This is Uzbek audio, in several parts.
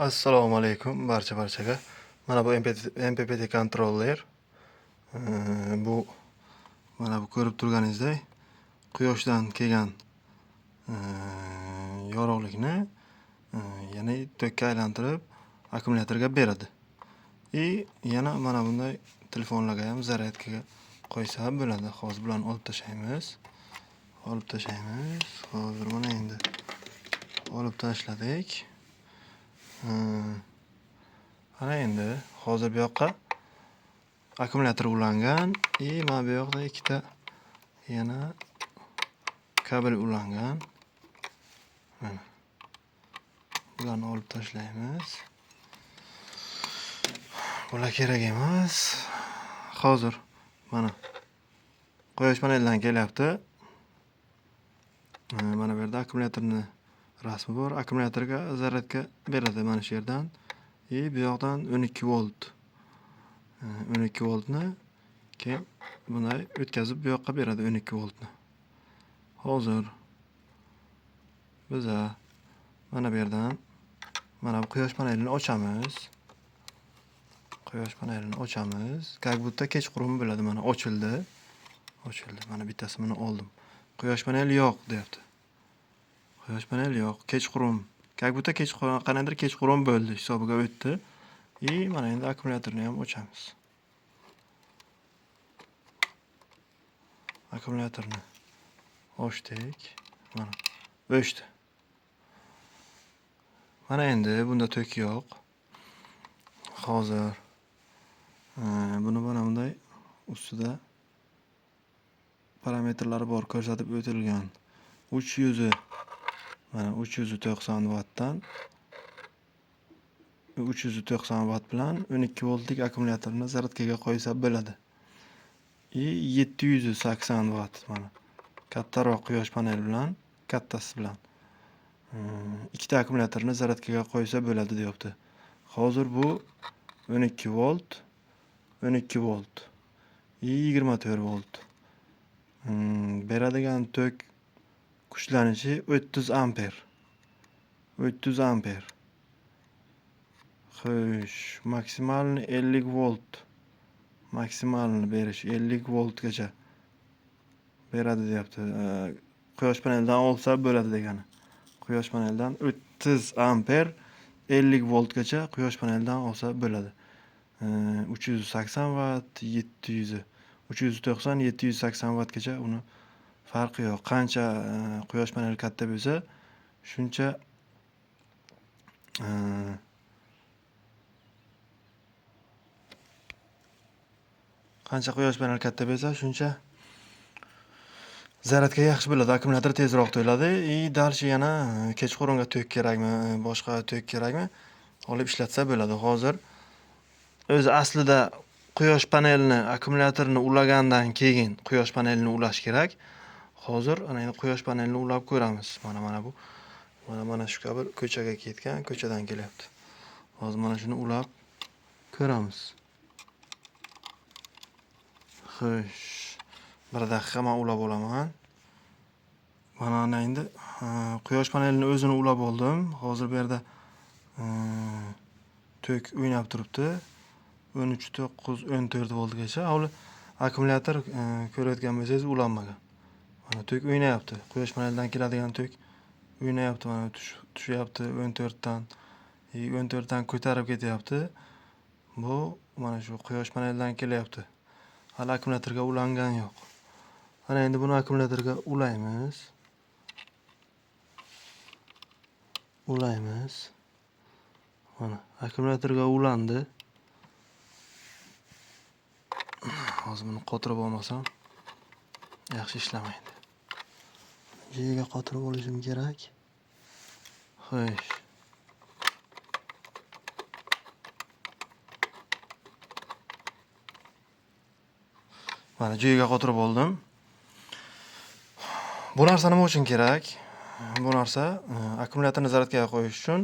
Assalomu alaykum barchaga. Mana bu MPPT kontroller. Bu mana bu ko'rib turganingizdek quyoshdan kelgan yorug'likni ya'ni tokga aylantirib akkumulyatorga beradi. Yana mana bunday telefonlarga ham zaryadkaga qo'ysa bo'ladi. Hozir bularni olib tashlaymiz. Hozir mana endi olib tashladik. Mana endi hozir bu yoqqa akkumulyator ulangan mana bu yoqda ikkita yana kabel ulangan. Mana bularni olib tashlaymiz. Bular kerak emas. Hozir mana quyosh panelidan kelyapti. Mana bu yerda akkumulyatorning rasmi bor. Akkumulyatorga zaryadka beradi mana shu yerdan. Bu yoqdan 12 volt. 12 voltni keyin bunday o'tkazib bu yoqqa beradi 12 voltni. Hozir biz mana bu yerdan mana bu quyosh panelini ochamiz. Как будто kechqurun bo'ladi. Mana ochildi. Mana bittasini oldim. Quyosh paneli yo'q deyapti. Quyosh paneli yo'q. Kechqurun. Как будто kechqurun, qanaqadir kechqurun bo'ldi, hisobiga o'tdi. Mana endi akkumulyatorni ham ochamiz. Akkumulyatorni ochdik. Mana o'chdi. Mana endi bunda tok yo'q. Hozir buni mana bunday ustida parametrlari bor ko'rsatib o'tilgan. 390 wattdan 390 watt bilan 12 voltlik akkumulyatorni zaryadkaga qo'ysa bo'ladi. 780 watt mana kattaroq quyosh paneli bilan, kattasi bilan ikkita akkumulyatorni zaryadkaga qo'ysa bo'ladi deyapti. Hozir bu 12 volt 24 volt. Beradigan tok kuchlanishi 30 amper. Xo'sh, maksimalni 50 volt. Maksimalni berish 50 voltgacha beradi deyapti. Quyosh panelidan olsa bo'ladi degani. Quyosh panelidan 30 amper 50 voltgacha quyosh panelidan olsa bo'ladi. 380 watt 390 780 wattgacha uni farqi yo'q. Qancha quyosh paneli katta bo'lsa, shuncha zaryadga yaxshi bo'ladi. Akkumulyator tezroq to'ladi. Dalshi yana kechqurunga tok kerakmi, boshqa tok kerakmi? Olib ishlatsa bo'ladi. Hozir o'zi aslida quyosh panelini akkumulyatorni ulagandan keyin quyosh panelini ulash kerak. Hozir ana endi quyosh panelini ulab ko'ramiz. Mana bu. Mana shu kabel ko'chaga ketgan, ko'chadan kelyapti. Hozir mana shuni ulab ko'ramiz. Xo'sh, 1 daqiqa men ulab olaman. Mana endi quyosh panelini o'zini ulab oldim. Hozir bu yerda tok o'ynab turibdi. 13.9-14 voltgacha. Hali akkumulyator ko'rayotgan bo'lsangiz ulanmagan. Mana tok o'ynayapti. Quyosh panelidan keladigan tok o'ynayapti. Mana tushyapti 14dan. 14dan ko'tarib ketyapti. Bu mana shu quyosh panelidan kelyapti. Hali akkumulyatorga ulangan yo'q. Mana endi buni akkumulyatorga ulaymiz. Mana akkumulyatorga ulandi. Hozir buni qotirib olmasam yaxshi ishlamaydi. Jiga qotirib olishim kerak. Xo'sh. Mana jiga qotirib oldim. Bu narsa nima uchun kerak? Bu narsa akkumulyatorni zaryadkaga qo'yish uchun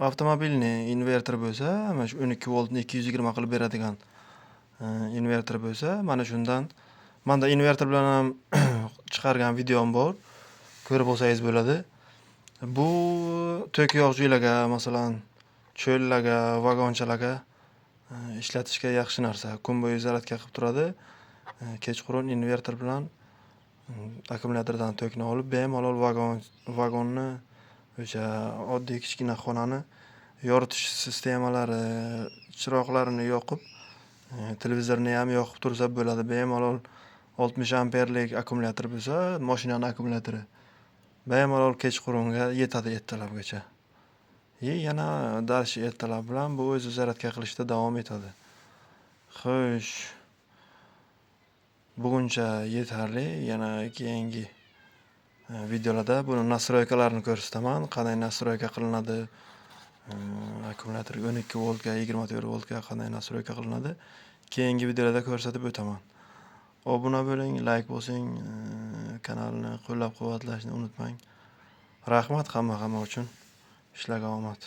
avtomobilni invertor bo'lsa, mana shu 12 voltni 220 qilib beradigan invertor bo'lsa, mana shundan menda invertor bilan ham chiqargan videom bor. Ko'rib olsangiz bo'ladi. Bu to'kyog'chilarga, masalan, cho'llarga, vagonchalarga ishlatishga yaxshi narsa. Kun bo'yi zaryadka qilib turadi. Kechqurun invertor bilan akkumulyatordan tokni olib, bemalol vagonni o'sha oddiy kichkina xonani yoritish sistemalari, chiroqlarini yoqib, televizorni ham yoqib tursa bo'ladi. Bemalol 60 amperlik akkumulyator bo'lsa, mashinani akkumulyatori bemalol kechqurunga yetadi ertalabgacha. Yana dальше ertalab bilan bu o'zi zaryadka qilishda davom etadi. Xo'sh, buguncha yetarli. Yana keyingi videolarda buni nastroykalarini ko'rsataman. Qanday nastroyka qilinadi? Akkumulyator 12 voltga, 24 voltga qanday nastroyka qilinadi? Keyingi videolarda ko'rsatib o'taman. Obuna bo'ling, like bosing, kanalni qo'llab-quvvatlashni unutmang. Rahmat hamma uchun. Ishlarga omad.